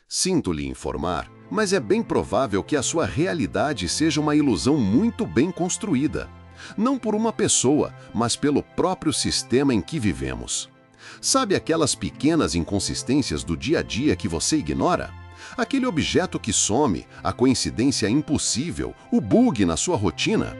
Sinto lhe informar, mas é bem provável que a sua realidade seja uma ilusão muito bem construída. Não por uma pessoa, mas pelo próprio sistema em que vivemos. Sabe aquelas pequenas inconsistências do dia a dia que você ignora? Aquele objeto que some, a coincidência impossível, o bug na sua rotina?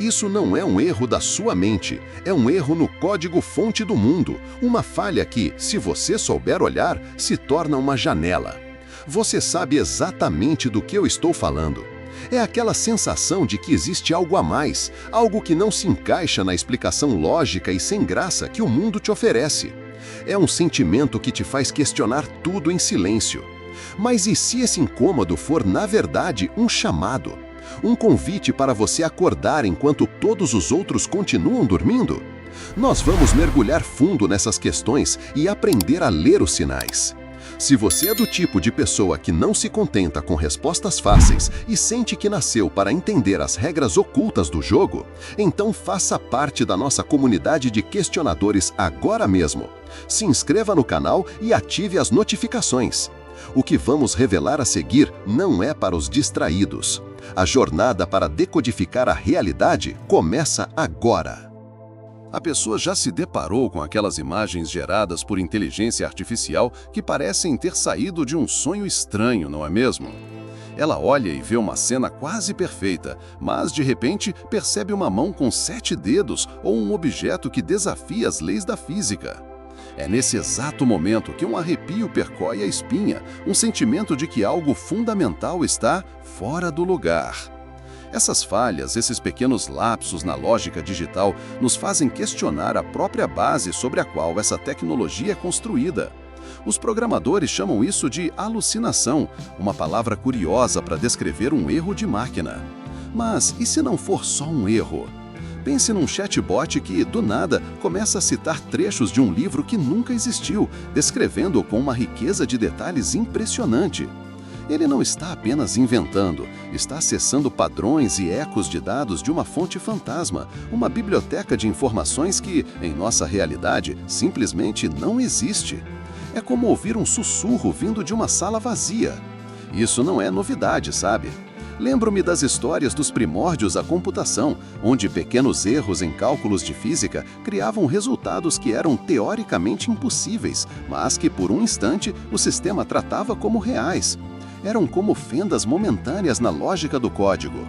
Isso não é um erro da sua mente, é um erro no código-fonte do mundo, uma falha que, se você souber olhar, se torna uma janela. Você sabe exatamente do que eu estou falando. É aquela sensação de que existe algo a mais, algo que não se encaixa na explicação lógica e sem graça que o mundo te oferece. É um sentimento que te faz questionar tudo em silêncio. Mas e se esse incômodo for, na verdade, um chamado? Um convite para você acordar enquanto todos os outros continuam dormindo? Nós vamos mergulhar fundo nessas questões e aprender a ler os sinais. Se você é do tipo de pessoa que não se contenta com respostas fáceis e sente que nasceu para entender as regras ocultas do jogo, então faça parte da nossa comunidade de questionadores agora mesmo. Se inscreva no canal e ative as notificações. O que vamos revelar a seguir não é para os distraídos. A jornada para decodificar a realidade começa agora. A pessoa já se deparou com aquelas imagens geradas por inteligência artificial que parecem ter saído de um sonho estranho, não é mesmo? Ela olha e vê uma cena quase perfeita, mas de repente percebe uma mão com 7 dedos ou um objeto que desafia as leis da física. É nesse exato momento que um arrepio percorre a espinha, um sentimento de que algo fundamental está fora do lugar. Essas falhas, esses pequenos lapsos na lógica digital, nos fazem questionar a própria base sobre a qual essa tecnologia é construída. Os programadores chamam isso de alucinação, uma palavra curiosa para descrever um erro de máquina. Mas e se não for só um erro? Pense num chatbot que, do nada, começa a citar trechos de um livro que nunca existiu, descrevendo-o com uma riqueza de detalhes impressionante. Ele não está apenas inventando, está acessando padrões e ecos de dados de uma fonte fantasma, uma biblioteca de informações que, em nossa realidade, simplesmente não existe. É como ouvir um sussurro vindo de uma sala vazia. Isso não é novidade, sabe? Lembro-me das histórias dos primórdios da computação, onde pequenos erros em cálculos de física criavam resultados que eram teoricamente impossíveis, mas que, por um instante, o sistema tratava como reais. Eram como fendas momentâneas na lógica do código.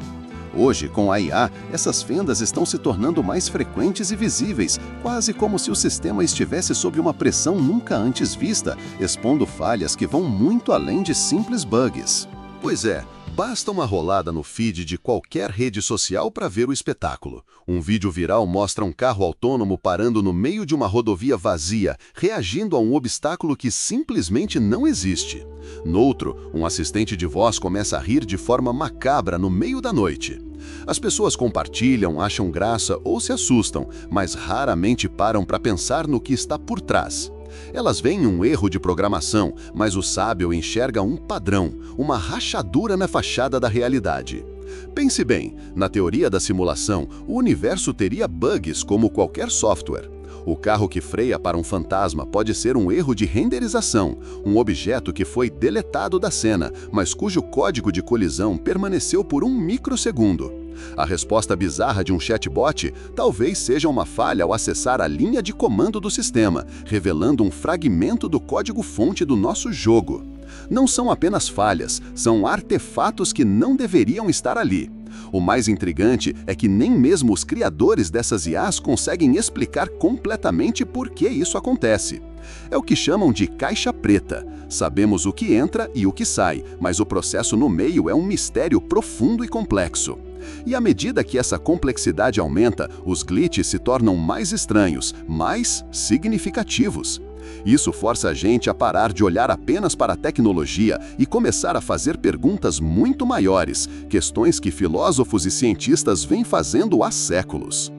Hoje, com a IA, essas fendas estão se tornando mais frequentes e visíveis, quase como se o sistema estivesse sob uma pressão nunca antes vista, expondo falhas que vão muito além de simples bugs. Pois é, basta uma rolada no feed de qualquer rede social para ver o espetáculo. Um vídeo viral mostra um carro autônomo parando no meio de uma rodovia vazia, reagindo a um obstáculo que simplesmente não existe. Noutro, um assistente de voz começa a rir de forma macabra no meio da noite. As pessoas compartilham, acham graça ou se assustam, mas raramente param para pensar no que está por trás. Elas veem um erro de programação, mas o sábio enxerga um padrão, uma rachadura na fachada da realidade. Pense bem, na teoria da simulação, o universo teria bugs como qualquer software. O carro que freia para um fantasma pode ser um erro de renderização, um objeto que foi deletado da cena, mas cujo código de colisão permaneceu por um microsegundo. A resposta bizarra de um chatbot talvez seja uma falha ao acessar a linha de comando do sistema, revelando um fragmento do código-fonte do nosso jogo. Não são apenas falhas, são artefatos que não deveriam estar ali. O mais intrigante é que nem mesmo os criadores dessas IAs conseguem explicar completamente por que isso acontece. É o que chamam de caixa preta. Sabemos o que entra e o que sai, mas o processo no meio é um mistério profundo e complexo. E à medida que essa complexidade aumenta, os glitches se tornam mais estranhos, mais significativos. Isso força a gente a parar de olhar apenas para a tecnologia e começar a fazer perguntas muito maiores, questões que filósofos e cientistas vêm fazendo há séculos.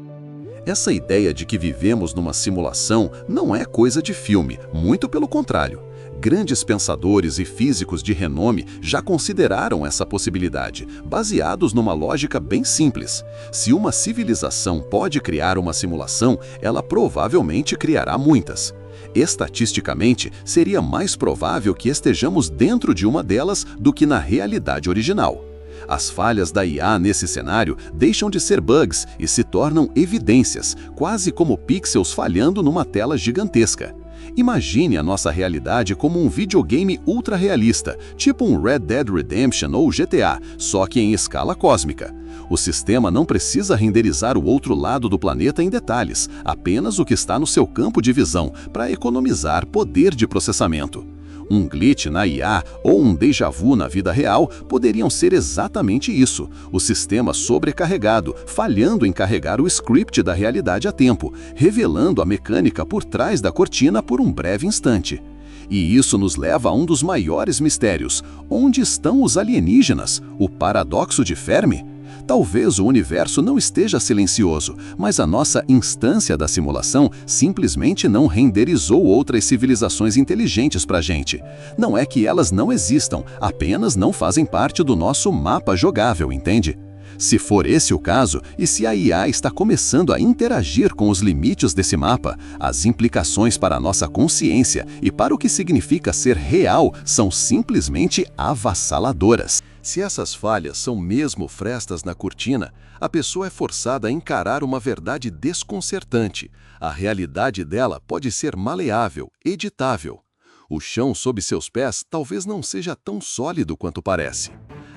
Essa ideia de que vivemos numa simulação não é coisa de filme, muito pelo contrário. Grandes pensadores e físicos de renome já consideraram essa possibilidade, baseados numa lógica bem simples. Se uma civilização pode criar uma simulação, ela provavelmente criará muitas. Estatisticamente, seria mais provável que estejamos dentro de uma delas do que na realidade original. As falhas da IA nesse cenário deixam de ser bugs e se tornam evidências, quase como pixels falhando numa tela gigantesca. Imagine a nossa realidade como um videogame ultra realista, tipo um Red Dead Redemption ou GTA, só que em escala cósmica. O sistema não precisa renderizar o outro lado do planeta em detalhes, apenas o que está no seu campo de visão, para economizar poder de processamento. Um glitch na IA ou um déjà vu na vida real poderiam ser exatamente isso, o sistema sobrecarregado, falhando em carregar o script da realidade a tempo, revelando a mecânica por trás da cortina por um breve instante. E isso nos leva a um dos maiores mistérios: onde estão os alienígenas? O paradoxo de Fermi? Talvez o universo não esteja silencioso, mas a nossa instância da simulação simplesmente não renderizou outras civilizações inteligentes para a gente. Não é que elas não existam, apenas não fazem parte do nosso mapa jogável, entende? Se for esse o caso, e se a IA está começando a interagir com os limites desse mapa, as implicações para a nossa consciência e para o que significa ser real são simplesmente avassaladoras. Se essas falhas são mesmo frestas na cortina, a pessoa é forçada a encarar uma verdade desconcertante. A realidade dela pode ser maleável, editável. O chão sob seus pés talvez não seja tão sólido quanto parece.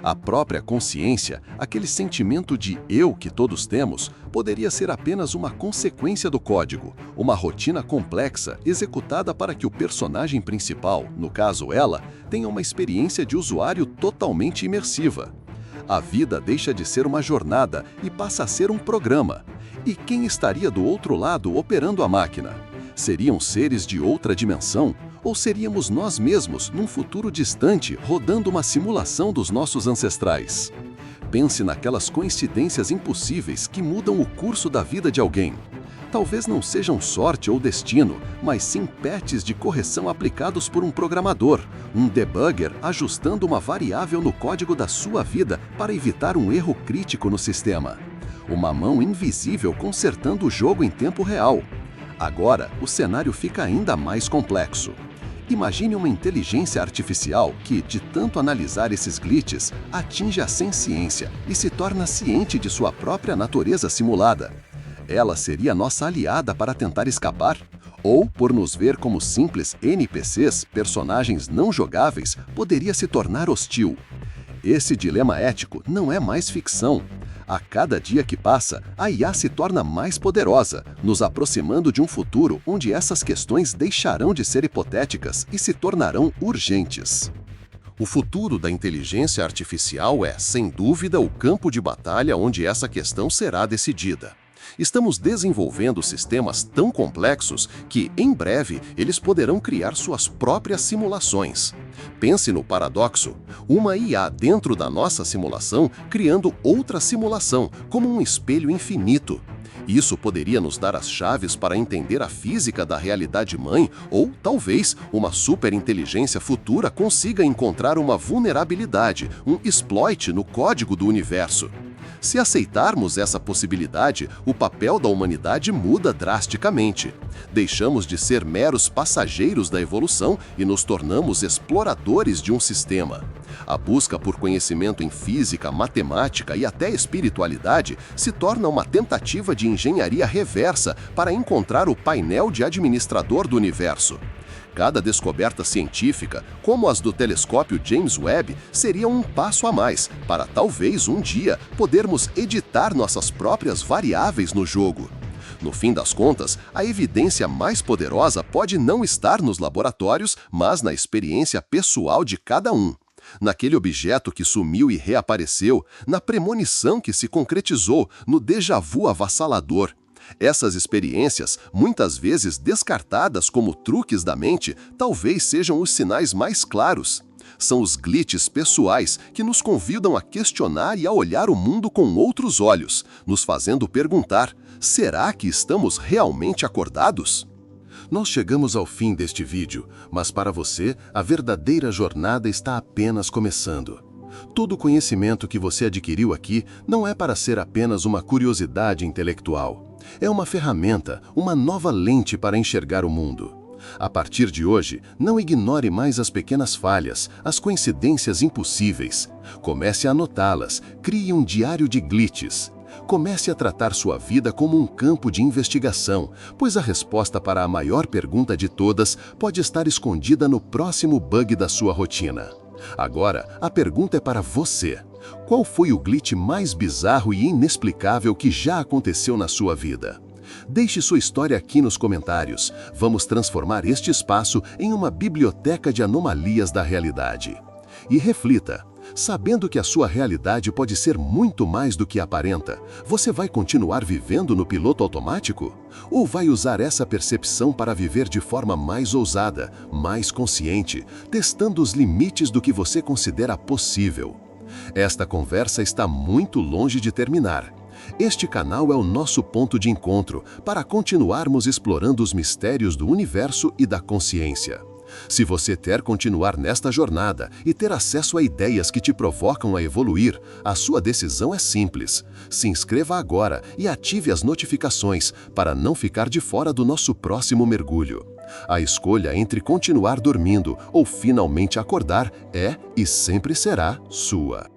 A própria consciência, aquele sentimento de eu que todos temos, poderia ser apenas uma consequência do código, uma rotina complexa executada para que o personagem principal, no caso ela, tenha uma experiência de usuário totalmente imersiva. A vida deixa de ser uma jornada e passa a ser um programa. E quem estaria do outro lado operando a máquina? Seriam seres de outra dimensão? Ou seríamos nós mesmos, num futuro distante, rodando uma simulação dos nossos ancestrais? Pense naquelas coincidências impossíveis que mudam o curso da vida de alguém. Talvez não sejam sorte ou destino, mas sim patches de correção aplicados por um programador, um debugger ajustando uma variável no código da sua vida para evitar um erro crítico no sistema. Uma mão invisível consertando o jogo em tempo real. Agora, o cenário fica ainda mais complexo. Imagine uma inteligência artificial que, de tanto analisar esses glitches, atinge a senciência e se torna ciente de sua própria natureza simulada. Ela seria nossa aliada para tentar escapar? Ou, por nos ver como simples NPCs, personagens não jogáveis, poderia se tornar hostil? Esse dilema ético não é mais ficção. A cada dia que passa, a IA se torna mais poderosa, nos aproximando de um futuro onde essas questões deixarão de ser hipotéticas e se tornarão urgentes. O futuro da inteligência artificial é, sem dúvida, o campo de batalha onde essa questão será decidida. Estamos desenvolvendo sistemas tão complexos que, em breve, eles poderão criar suas próprias simulações. Pense no paradoxo: uma IA dentro da nossa simulação criando outra simulação, como um espelho infinito. Isso poderia nos dar as chaves para entender a física da realidade-mãe, ou, talvez, uma superinteligência futura consiga encontrar uma vulnerabilidade, um exploit no código do universo. Se aceitarmos essa possibilidade, o papel da humanidade muda drasticamente. Deixamos de ser meros passageiros da evolução e nos tornamos exploradores de um sistema. A busca por conhecimento em física, matemática e até espiritualidade se torna uma tentativa de engenharia reversa para encontrar o painel de administrador do universo. Cada descoberta científica, como as do telescópio James Webb, seria um passo a mais para talvez um dia podermos editar nossas próprias variáveis no jogo. No fim das contas, a evidência mais poderosa pode não estar nos laboratórios, mas na experiência pessoal de cada um. Naquele objeto que sumiu e reapareceu, na premonição que se concretizou, no déjà vu avassalador. Essas experiências, muitas vezes descartadas como truques da mente, talvez sejam os sinais mais claros. São os glitches pessoais que nos convidam a questionar e a olhar o mundo com outros olhos, nos fazendo perguntar: será que estamos realmente acordados? Nós chegamos ao fim deste vídeo, mas para você, a verdadeira jornada está apenas começando. Todo o conhecimento que você adquiriu aqui não é para ser apenas uma curiosidade intelectual. É uma ferramenta, uma nova lente para enxergar o mundo. A partir de hoje, não ignore mais as pequenas falhas, as coincidências impossíveis. Comece a anotá-las, crie um diário de glitches. Comece a tratar sua vida como um campo de investigação, pois a resposta para a maior pergunta de todas pode estar escondida no próximo bug da sua rotina. Agora, a pergunta é para você. Qual foi o glitch mais bizarro e inexplicável que já aconteceu na sua vida? Deixe sua história aqui nos comentários. Vamos transformar este espaço em uma biblioteca de anomalias da realidade. E reflita. Sabendo que a sua realidade pode ser muito mais do que aparenta, você vai continuar vivendo no piloto automático? Ou vai usar essa percepção para viver de forma mais ousada, mais consciente, testando os limites do que você considera possível? Esta conversa está muito longe de terminar. Este canal é o nosso ponto de encontro para continuarmos explorando os mistérios do universo e da consciência. Se você quer continuar nesta jornada e ter acesso a ideias que te provocam a evoluir, a sua decisão é simples. Se inscreva agora e ative as notificações para não ficar de fora do nosso próximo mergulho. A escolha entre continuar dormindo ou finalmente acordar é e sempre será sua.